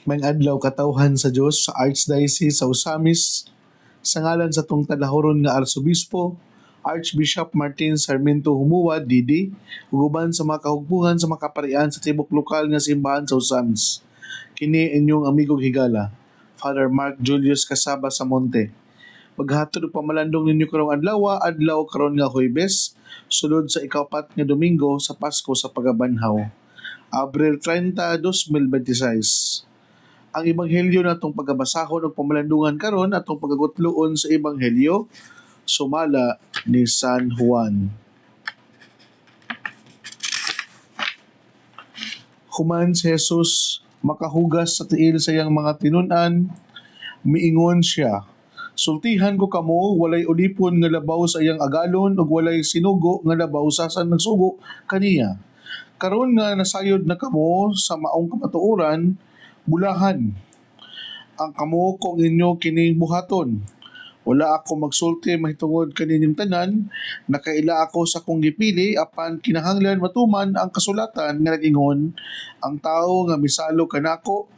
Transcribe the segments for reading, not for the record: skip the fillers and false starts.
May adlaw katawhan sa Dios sa Archdiocese sa Osamis sa ngalan sa tong tadlahoron nga Arsobispo Archbishop Martin Sarmiento Humuad Didi ug uban sa mga kahugpungan sa makaparian sa tibok lokal nga simbahan sa Osamis. Kini inyong amigong higala, Father Mark Julius Casaba sa Monte. Maghatod og pamalandong ninyo karong adlaw karon nga Huwebes, sulod sa ikapat nga Domingo sa Pasko sa Pagabanhaw. Abril 30, 2026. Ang ebanghelyo natong pagabasahon ug pamalandungan karon atong pagagutloon sa ebanghelyo sumala ni San Juan. Human si Jesus makahugas sa tiil sa iyang mga tinun-an, miingon siya, "Sultihan ko kamo, walay ulipon nga labaw sa iyang agalon ug walay sinugo nga labaw sa nagsugo kaniya. Karon nga nasayod na kamo sa maong kamatuoran, bulahan ang kamo kung inyo kining buhaton. Wala ako magsulti mahitungod kanining tanan, nakaila ako sa kong gipili apan kinahanglan matuman ang kasulatan nga nag-ingon, ang tawo nga misalo kanako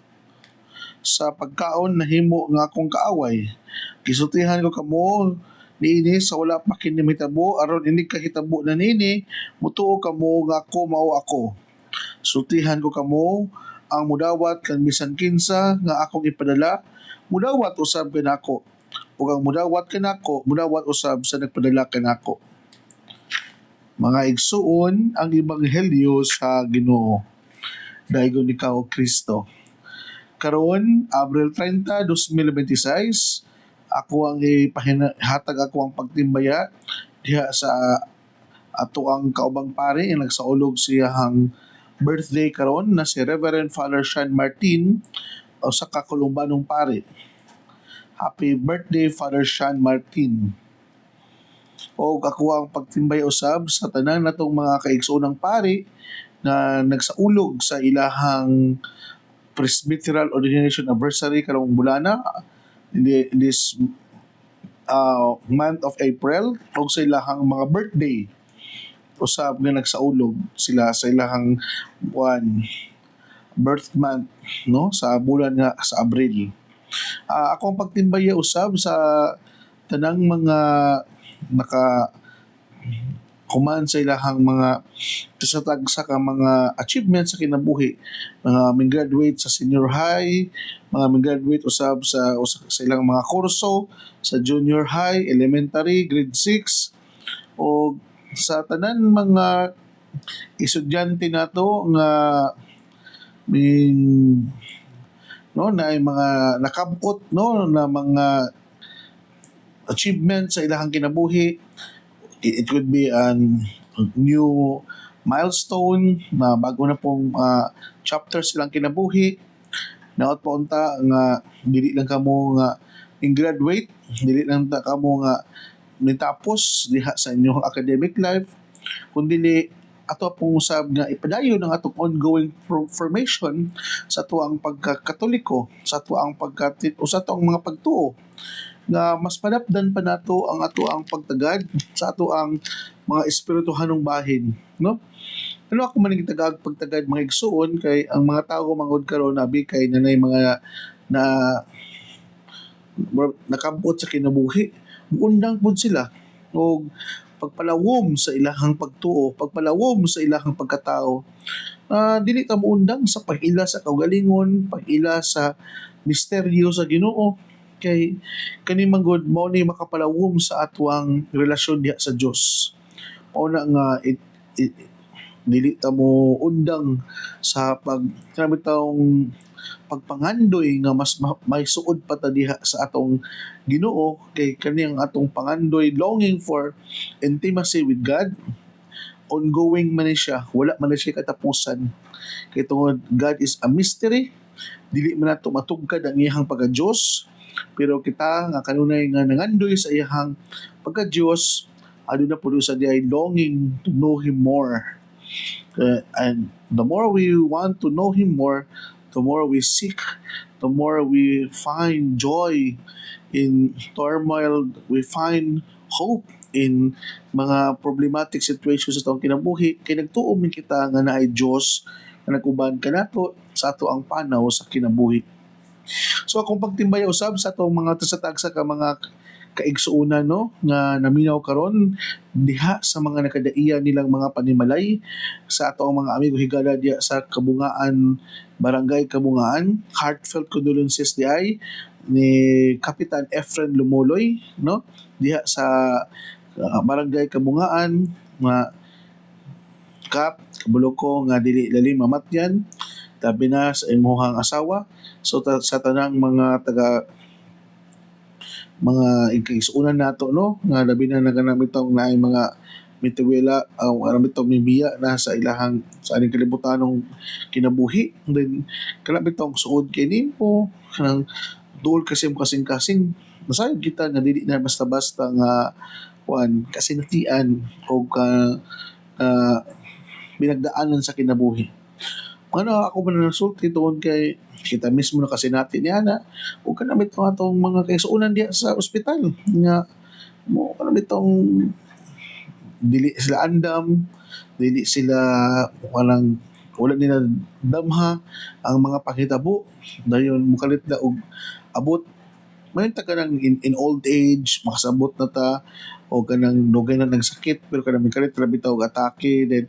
sa pagkaon nahimo nga akong kaaway. Gisultihan ko kamo niini sa wala pa kini mahitabo aron ini kahitabo na nini mutuo kamo nga ako mao ako. Sultihan ko kamo ang mudawat kang bisan kinsa nga akong ipadala, mudawat usab kanako. Ug ang mudawat kanako, mudawat usab sa nagpadala kanako." Mga igsuon, ang ebanghelyo sa Ginoo. Daigon ikaw Kristo. Karon, Abril 30, 2026, ako ang ipahatag ako ang pagtimbaya diha sa ato ang kaubang pare ang nagsaulog siyang birthday karon na si Reverend Father Sean Martin o sa kakolumbanong pare. Happy birthday Father Sean Martin. O ako ang pagtimbay usab sa tanan natong mga kaigsoonang pare na nagsaulog sa ilahang Presbyteral Ordination Anniversary karong bulana in this month of April o sa ilahang mga birthday usab nga nagsaulog sila sa ilahang birth month no sa bulan nga sa Abril. Ako ang pagtimbaya usab sa tanang mga naka human sa ilahang mga kasatag sa mga achievements sa kinabuhi, mga graduate sa senior high, mga graduate usab sa ilang mga kurso sa junior high, elementary, grade 6 o sa tanan mga estudyante nato nga na mga nakabot no na mga achievements sa ilahang kinabuhi. It could be a new milestone na bago na pong chapter silang kinabuhi. Naot pa unta nga dili lang kamo nga graduate, dili lang ta kamo nga nitapos diha sa inyong academic life, kundi ato pong usab nga ipadayon ang atong ongoing formation sa tuang pagkakatoliko, sa tuang sa tuang mga pagtuo nga mas panapdan pa nato ang ato ang pagtagad sa ato ang mga espirituhanong bahin, no? Ano ako man tagag pagtagad mga igsuon kay ang mga tawo mangod karon abi kay nanay mga na nakabot sa kinabuhi, undang pud sila og pagpalawom sa ilahang pagtuo, pagpalawom sa ilahang pagkatao. Dili ta muundang sa pag-ila sa kaugalingon, pag-ila sa misteryo sa Ginoo kay kani manggod mao ni makapalawom sa atuang relasyon diha sa Dios. Mao na nga dili ta mo undang sa taong pagpangandoy nga mas may suod pa ta diha sa atong Ginoo kay kaniyang atong pangandoy longing for intimacy with God ongoing man ni siya, wala man ni siya katapusan kay tungod God is a mystery, dili man nato matugkad ang iyang pagka-Dios, pero kita nga kanunay nga nangandoy sa iyang pagka-Dios aduna pud sa diay longing to know Him more. And the more we want to know Him more, the more we seek, the more we find joy in turmoil, we find hope in mga problematic situations sa atong kinabuhi. Kay nagtuo man kita nga naay Dios nga nag-uban kanato sa ato ang panaw sa kinabuhi. So akong pagtimbaya usab sa atong mga tagsa ka mga kaigsuonan no nga naminaw karon diha sa mga nakadaiya nilang mga panimalay sa atong mga amigo higala diha sa Kabungaan, Barangay Kabungaan. Heartfelt condolences di ay ni Kapitan Efren Lumuloy no diha sa Barangay Kabungaan nga kap kabulo ko nga dili lalim mamatyan tabi na sa imuhang asawa. So sa tanang mga taga mga ikisunan nato no nga labi na naganang itong naay mga mitiwela aram itong mibiya na sa ilahang sa aning kalibutanong kinabuhi. Then kalab itong suod kay nimo kanang duol kasi mo kasing-kasing masayod kita nga dili na basta-basta nga kuan kasinatian o uh, binagdaanan sa kinabuhi. Ano ako man nasulti tuon kay kita mismo na kasi natin niya na o kanamit ko atong mga kaisuunan diya sa ospital nga mo kanamit tong dili sila andam, dili sila wala nila damha ang mga panghitabo dayon mukalit na og abot may ka nang in old age makasabot na ta o kanang dugay na nagsakit pero kanang may kalit rabi ta og atake then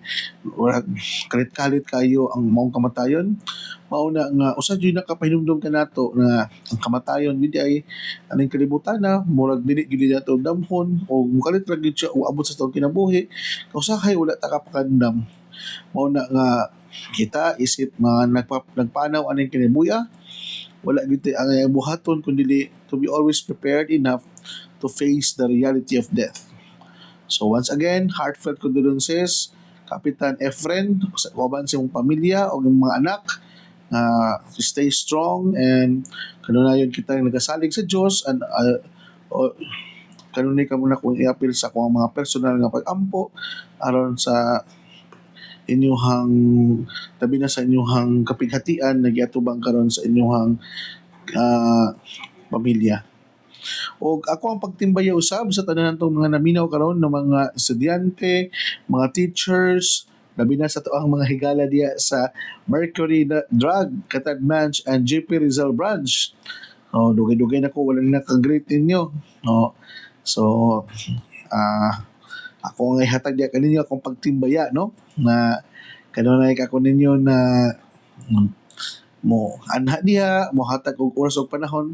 wala kalit-kalit kayo ang maong kamatayon. Mauna nga usa jud nakapahinumdum ka nato na ang kamatayon gid ay aning kalibutan na murag dili gid nato damhon o mukalit ra gid siya o abot sa taong kinabuhi usahay wala ta kapakandam. Mauna nga kita isip mga nagpanaw aning kinabuya wala gid ang buhaton kundi to be always prepared enough to face the reality of death. So once again, heartfelt condolences Kapitan Efren sa kauban sa imong pamilya o imong mga anak. Stay strong and kanunayon kita nagasalig sa Dios and kanunay ka muna kung i-appeal sa akong mga personal nga pag-ampo aron sa inyuhang tabi na sa inyuhang kapighatian nagiatubang karon sa inyuhang pamilya. O ako ang pagtimbaya usab sa tanan tong mga naminaw karon ng mga estudyante, mga teachers, labi na sa tuang mga higala diya sa Mercury Drug, Catadmanch and JP Rizal Branch. Dugay-dugay na ko wala na kag-greet ninyo. So ako nga ihatag diya kaninyo akong pagtimbaya no na kanunay ako ninyo na mo anha diha mo hatag og oras og panahon.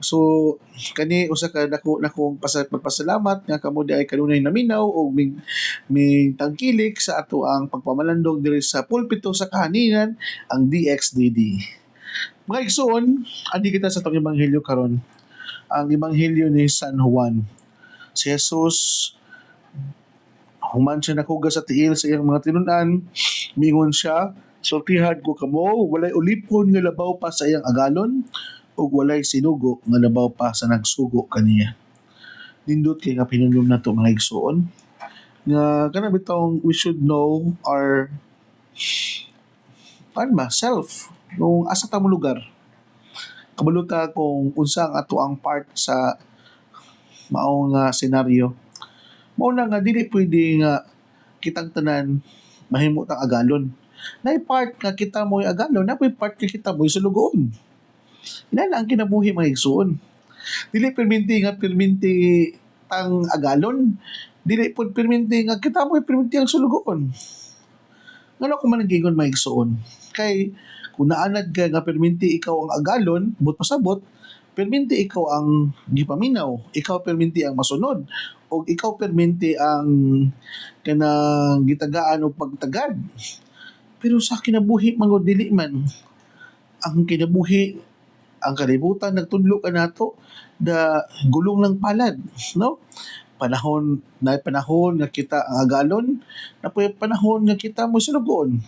So kani usa ka nako pagpasalamat nga kamo di ay kanunay naminaw og mig tangkilik sa ato ang pagpamalandong diri sa pulpito sa kahaningan ang DXDD. Mga igsoon, andi kita sa tong ebanghelyo karon. Ang ebanghelyo ni San Juan. Si Jesus human siya nakuga sa tiil sa iyang mga tinun-an, mingon siya, sultihan ko kamo, walay ulipon nga labaw pa sa iyang agalon, ug walay sinugo nga labaw pa sa nagsugo kaniya. Nindot kay nga pinulong na to mga igsoon, nga kana bitong we should know our self, nung asa ta mo lugar. Kabaluta kung unsa ang ato ang part sa maong senaryo. Mao na nga dili pwede nga kitang tanan mahimo tang agalon. Nay part nga kita mo'y agalon, na part nga kita mo'y sulugoon. Inana ang kinabuhi mga igsoon. Dili perminti tang agalon, dili pud perminti nga kita mo'y perminti ang sulugoon. Ngano ko man gingon mga igsoon. Kay kung naanad ka nga perminti ikaw ang agalon, but pasabot, perminti ikaw ang gipaminaw, ikaw perminti ang masunod, o ikaw perminti ang kanang gitagaan o pagtagad. Pero sa kinabuhi mangod dili man ang kinabuhi ang kalibutan nagtudlo ka nato da gulong ng palad no panahon nga kita ang agalon na panahon nga kita mo sulugon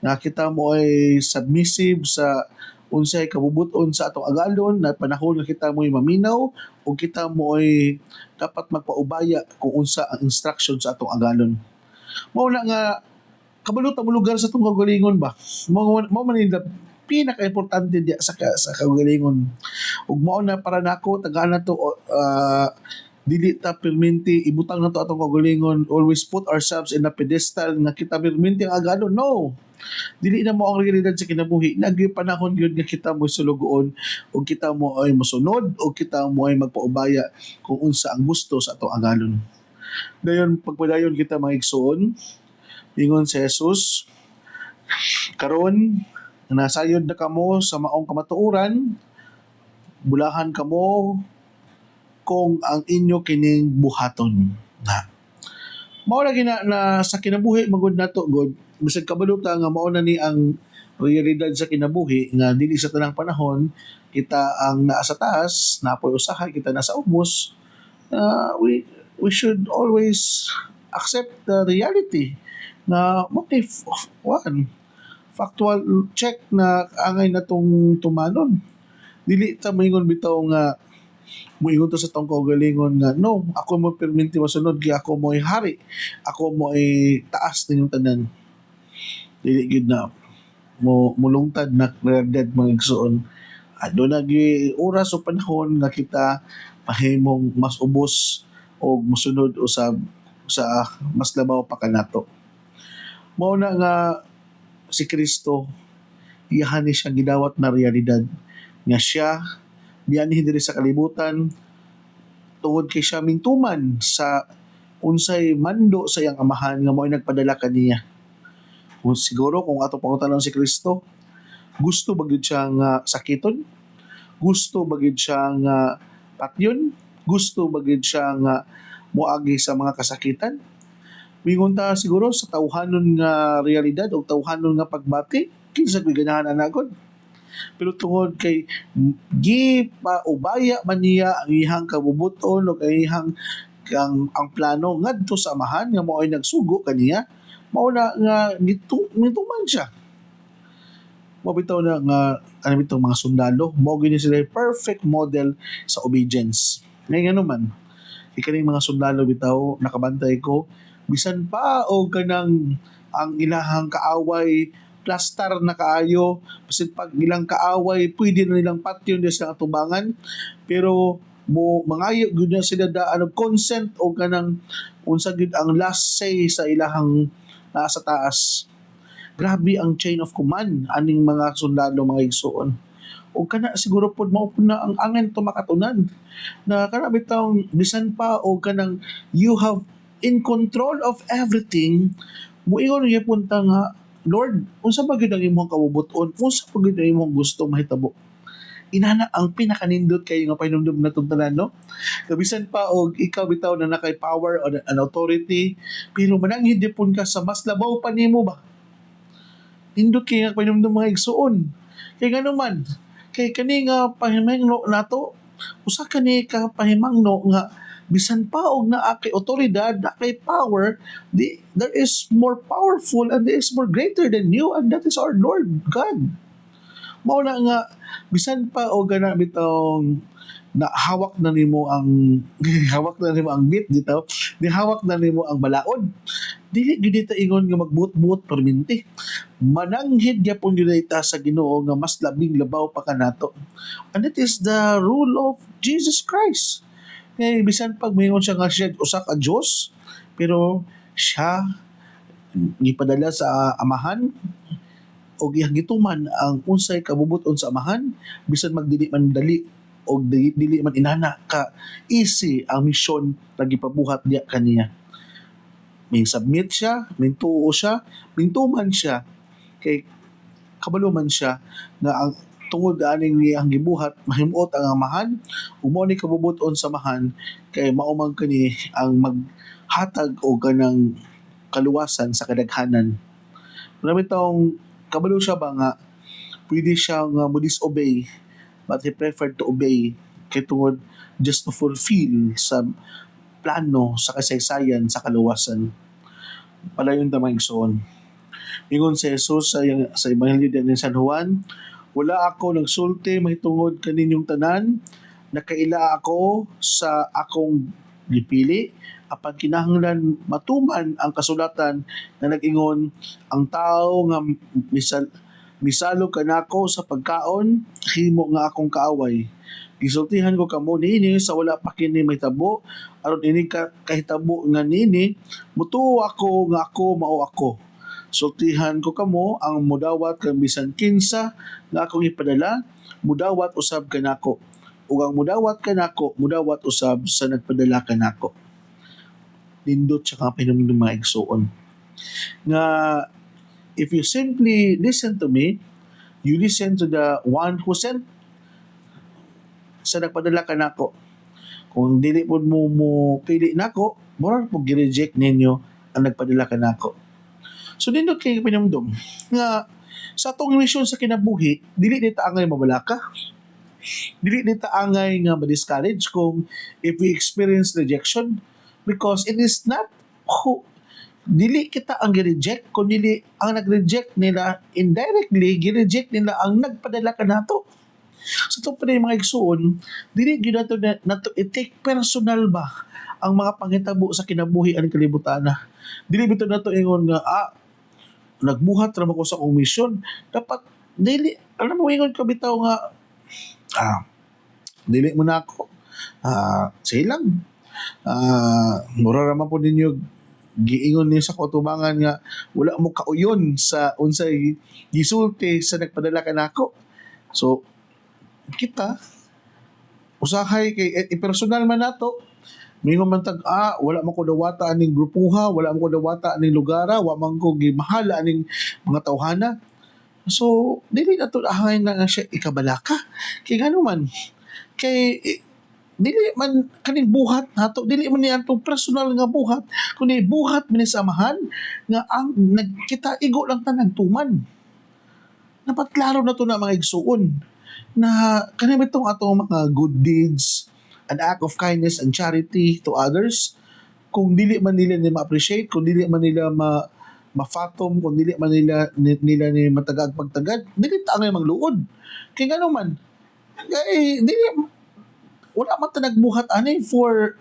nga kita mo ay submissive sa unsay kabubuton sa atong agalon na panahon nga kita mo'y maminaw o kita mo ay dapat magpaubaya kung unsa ang instruction sa atong agalon. Mao na nga kabalo ta mo lugar sa atong kagalingon ba. Mao man nila pinaka-importante diya sa kagalingon. Ug mao na para nako tagaan na to dili ta perminti ibutang na to atong kagalingon, always put ourselves in a pedestal nga kita perminti ang agalon. No. Dili na mo ang realidad sa kinabuhi. Nagay panahon gyud nga kita mo sulugoon o kita mo ay mosunod o kita mo ay magpaubaya kung unsa ang gusto sa ato agalon. Dayon pagpadayon kita mga igsoon, ingon si Jesus, karon nasayod na kamo sa maong kamatuoran, bulahan kamo kung ang inyo kining buhaton. Na mao na gina na sa kinabuhi magud nato god bisag kabalo ta nga mao na ni ang realidad sa kinabuhi nga dili sa tanang panahon kita ang naa sa taas, napoy usahay kita nasa ubos. We should always accept the reality na okay, one factual check na angay natong tumanon. Dili ta moingon bitaw nga moingon to sa tong kaugalingon nga no, ako mo perminti masunod kay ako mo'y hari, ako mo'y taas ninyong tanan. Dili gid na mulungtad na realidad mga igsoon. Ado na gi oras o panahon nga kita mahimong mas ubos o musunod usab sa mas labaw pa kanato. Mao na nga si Kristo iyahan ni siya gidawat na realidad nga siya biyanhi diri sa kalibutan tungod kay siya mingtuman sa unsay mando sa iyang amahan nga mo'y nagpadala kaniya. Kung siguro kung ato pangutanon si Kristo, gusto ba gyud siya nga sakiton? Gusto ba gyud siya nga patyon? Gusto ba gyud siya nga moagi sa mga kasakitan? Mingon ta siguro sa tawhanon nga realidad o tawhanon nga pagbati, kinsa ganahan anagod. Pero tungod kay gipaubaya man niya ang ihang kabubuton o ihang ang plano ngadto sa amahan nga mao ay nagsugo kaniya, mao na nga gituman siya. Mabitaw na nga ano bitong mga sundalo, mao gini sila perfect model sa obedience. Ngayon naman, ikaning mga sundalo bitaw nakabantay ko bisan pa o kanang ang ilahang kaaway plastar na kaayo, kasi pag ilang kaaway, pwede na nilang patyon din sa atubangan, pero mo mangayo gud na sila daan og consent o kanang unsa gid ang last say sa ilahang nasa taas. Grabe ang chain of command aning mga sundalo mga igsoon. O kana siguro pod mao na ang angin to makatunan na kana bitaw bisan pa o kanang you have in control of everything, muingon niya punta nga Lord, unsa ba gyud ang imong kabubuton? Unsa ba gyud ang imong gusto mahitabo? Inana ang pinakanindot kayo nga painumdum na itong tanan, no? Kabisan pa og ikaw bitaw na nakay power o an authority, pero mananghid pun ka sa mas labaw pa nimo ba? Nindot kay nga painumdum mga igsuon. Kay ngano man, kay kani nga pahimangno nato, usa kani ka pahimangno nga bisan pa og naa kay otoridad, naa kay power, there is more powerful and there is more greater than you, and that is our Lord God. Mao na nga bisan pa og gana bitong na hawak na nimo ang hawak na nimo ang bit dito, ni hawak na nimo ang balaod. Dili gyud ta ingon nga magbuot-buot perminti. Mananghid gyapon gyud ta sa Ginoo nga mas labing labaw pa kanato. And that is the rule of Jesus Christ. Kaya bisan pag mayroon siya nga siya usak a Diyos, pero siya gipadala sa amahan o gituman ang unsay kabubuton sa amahan, bisan magdili man dali o dili man inana ka easy ang misyon na gipabuhat diya kaniya. May submit siya, may tuo siya, may tuman siya, kay kabalo man siya na ang tungod aning ang gibuhat mahimuot ang amahan ug mao ni kabubuton sa amahan kay maumang kani ang maghatag og kanang kaluwasan sa kadaghanan. Marami taong kabalo siya ba nga pwede siya nga mo disobey but he preferred to obey kay tungod just to fulfill sa plano sa kasaysayan sa kaluwasan. Palayon ta mga igsoon. Ingon si Jesus sa Ebanghelyo ni San Juan, wala ako nagsulti mahitungod kaninyong tanan, nakaila ako sa akong gipili, apan kinahanglan matuman ang kasulatan na nag-ingon, ang tao nga misalo kanako sa pagkaon, himo nga akong kaaway. Gisultihan ko kamo nini sa wala pa kini mahitabo, aron ini kahitabo nga nini, mutuo ako nga ako mao ako. Sultihan ko kamo ang mudawat kang bisan kinsa nga akong ipadala, mudawat usab kanako. Ug ang mudawat kanako, mudawat usab sa nagpadala kanako. Nindot siya ka pinumdum mga igsuon. Nga if you simply listen to me, you listen to the one who sent sa nagpadala kanako. Kung dili po mo pili nako, mura po gi-reject ninyo ang nagpadala kanako. So nindot kay pinumdum nga sa atong mission sa kinabuhi, dili dita angay mabalaka. Dili dita angay nga ma-discourage kung if we experience rejection because it is not who dili kita ang gi-reject kung dili ang nag-reject nila indirectly gi-reject nila ang nagpadala kanato. So ito pa rin mga igsuon, dili gyud nato i-take personal ba ang mga panghitabo sa kinabuhi ang kalibutan na. Dili bitaw nato ingon nga nagbuhat ra ko sa akong mission. Dapat dili alam mo ingon ka bitaw nga dili mo na ako. Sige lang. Mura ra man po ninyo giingon niyo sa kautubangan nga wala mo kauyon sa unsay gisulti sa nagpadala kanako. So kita usahay kay personal man nato mingon man tag wala man ko dawata aning grupuha, wala man ko dawata aning lugara, wala man ko gimahala aning mga tawhana. So dili nato ahay na nga siya ikabalaka kay ngano man kay dili man kaning buhat nato, dili man niya atong personal nga buhat kundi buhat man ni samahan nga ang nagkita igo lang ta nagtuman. Dapat klaro na to na mga igsuon na kanang itong atong mga good deeds, an act of kindness and charity to others, kung dili man nila ni ma-appreciate, kung dili man nila ma-fathom, kung dili man nila ni matagag pagtagad, dili ta angay magluod. Kay ngano man, kay dili wala man ta nagbuhat ani for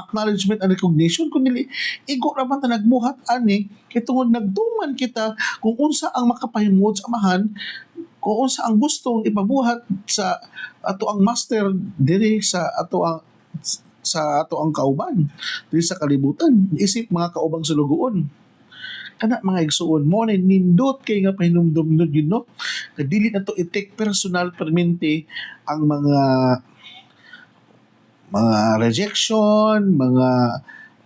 acknowledgement and recognition kung dili igo ra man ta nagbuhat ani kay tungod nagtuman kita kung unsa ang makapahimuot sa amahan, kung unsa ang gustong ipabuhat sa ato ang master diri sa ato ang kauban diri sa kalibutan isip mga kaubang sulugoon kana mga igsuon mo ni nindot kay nga pahinumdum yun no nga dili na to i-take personal permente ang mga rejection, mga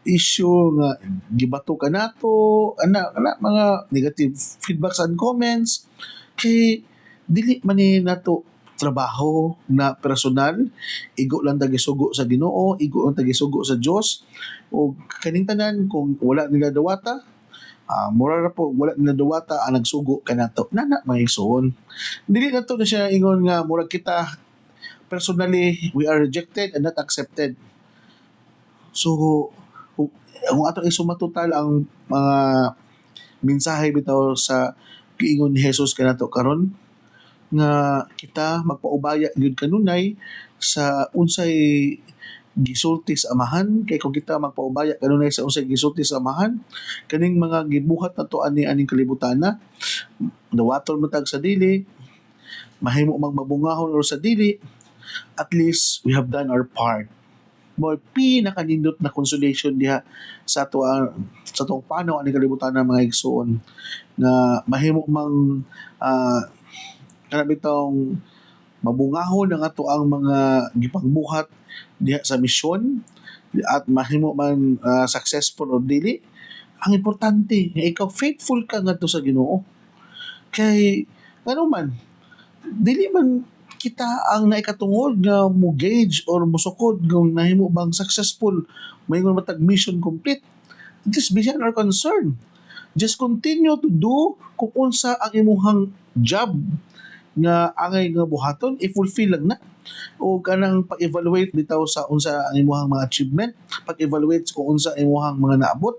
issue nga gibato kanato ana mga negative feedbacks and comments kay dili man ni nato trabaho na personal, igo lang tagisugo sa Ginoo, igo lang tagisugo sa Dios o kaning tanan kung wala nila dawata mura ra po wala nila dawata ang nagsugo kanato nana may igsoon dili nato na siya ingon nga murag kita personally we are rejected and not accepted. So kung ato isumatotal ang mga mensahe bitaw sa giingon ni Jesus kanato karon nga kita magpaubaya gyud kanunay sa unsay gisulti sa amahan kay kung kita magpaubaya kanunay sa unsay gisulti sa amahan kaning mga gibuhat nato aning kalibutana dawaton matag sa dili mahimo mabungahon or sa dili at least we have done our part. Mo pinakanindot na consolation diha sa atong panaw aning kalibutan ng mga igsoon na mahimo mang kana bitong mabungahon ang ato ang mga gipangbuhat diha sa misyon at mahimo man successful or dili ang importante nga ikaw faithful ka ngadto sa Ginoo kay ano man dili man kita ang naikatungod nga mo gauge or musukod kung nahimo bang successful mayingon matag mission complete. This beyond our concern. Just continue to do kung unsa ang imuhang job nga angay nga buhaton i-fulfill lang na o kanang pag-evaluate bitaw sa unsa ang imuhang mga achievement, pag-evaluate kung unsa ang imuhang mga naabot.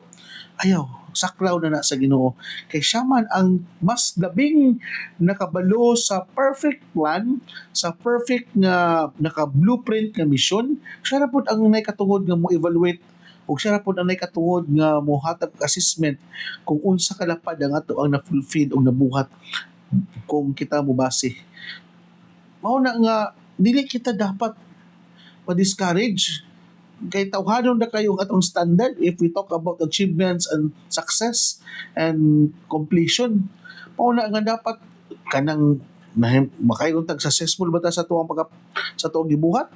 Ayaw, saklaw na sa Ginoo kay siya man ang mas labing nakabalo sa perfect plan, sa perfect nga naka-blueprint nga mission. Siya na pud ang naikatungod nga mo evaluate o siya na pud ang naikatungod nga mo hatag assessment kung unsa kalapad ang ato ang na-fulfill o nabuhat kung kita mo base. Mao na nga dili kita dapat ma-discourage kay tawhanon na kayo ang atong standard if we talk about achievements and success and completion. Mauna nga dapat kanang makayon tag successful ba ta sa tuwang sa tuwang gibuhat.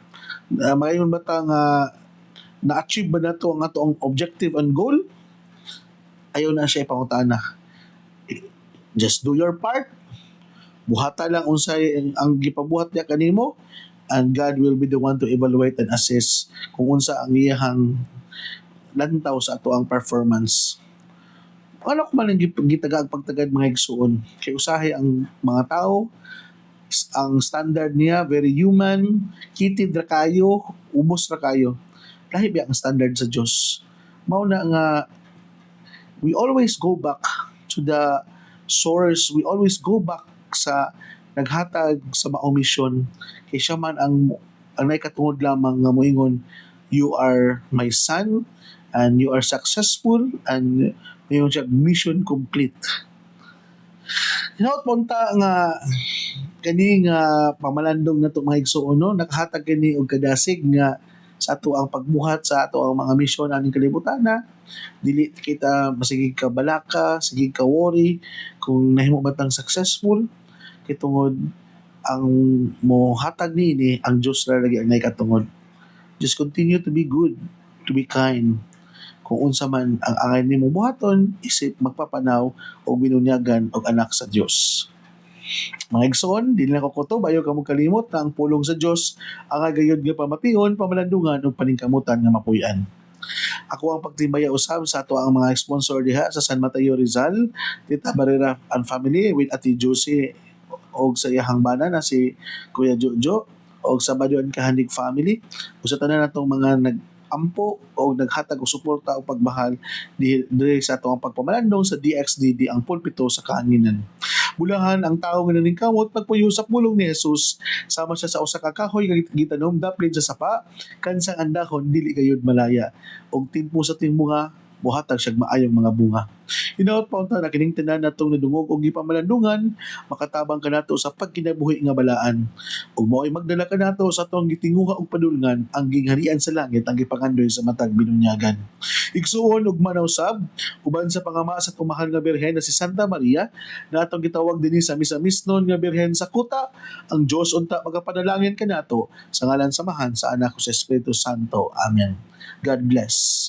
Makayon ba ta nga na-achieve ba nato ang atong objective and goal? Ayaw na siya ipangutana. Just do your part. Buhata lang unsay ang gipabuhat niya kanimo, and God will be the one to evaluate and assess kung unsa ang iyang lantaw sa ato ang performance. Ano ko man ang gitagag pagtagad mga igsuon, kay usahay ang mga tao, ang standard niya very human, kitid ra kayo, ubos ra kayo. Lahi biya ang standard sa Dios. Mao na nga we always go back to the source, we always go back sa naghatag sa maong mission, kay siya man ang naikatungod lamang nga moingon, you are my son and you are successful and yung siya mission complete. Hinaut punta nga kani nga pamalandong nato mga igsuon, no, nakahatag kini og kadasig nga sa ato ang pagbuhat sa ato ang mga misyon aning kalibutan na dili kita masigig ka balaka, sige ka worry kung nahimo ba tang successful, kay tungod ang mohatag ni ang Dios ra lagi ang naikatungod. Just continue to be good, to be kind. Kung unsa man ang angay nimo buhaton, isip magpapanaw o binunyagan og anak sa Dios. Mga igsoon, dili na ko kutob, ayaw ka mo kalimot na ang pulong sa Dios ang gayud nga pamation, pamalandungan ug paningkamutan nga mapuy-an. Ako ang pagtimbaya usab sa ato ang mga sponsor diha sa San Mateo Rizal, Tita Barrera and family with Ate Josie og sa iyang bana na si Kuya Jojo og sa Badyon Kahandig family. Usa tanan natong mga nag-ampo o naghatag og suporta o pagbahal diri sa atong pagpamalandong sa DXDD ang pulpito sa kahanginan. Bulahan ang tao nga naningkamot pagpuyo sa pulong ni Jesus, sama siya sa usa ka kahoy nga gitanom daplin sa sapa kansang andahon dili gayud malaya og timpo sa timbunga buhatag siyang maayong mga bunga. Hinaut pa unta na kining tanan natong nadungog og gipamalandungan, makatabang kanato sa pagkinabuhi nga balaan. Ug mao'y magdala kanato sa atong gitinguha og padulngan ang gingharian sa langit ang gipangandoy sa matag binunyagan. Igsuon ug manausab uban sa pangama sa tumahal nga birhen na si Santa Maria na atong gitawag dinhi sa misa-misnon nga birhen sa kuta, ang Dios unta magapadalangin kanato sa ngalan samahan sa anak ko sa Espiritu Santo. Amen. God bless.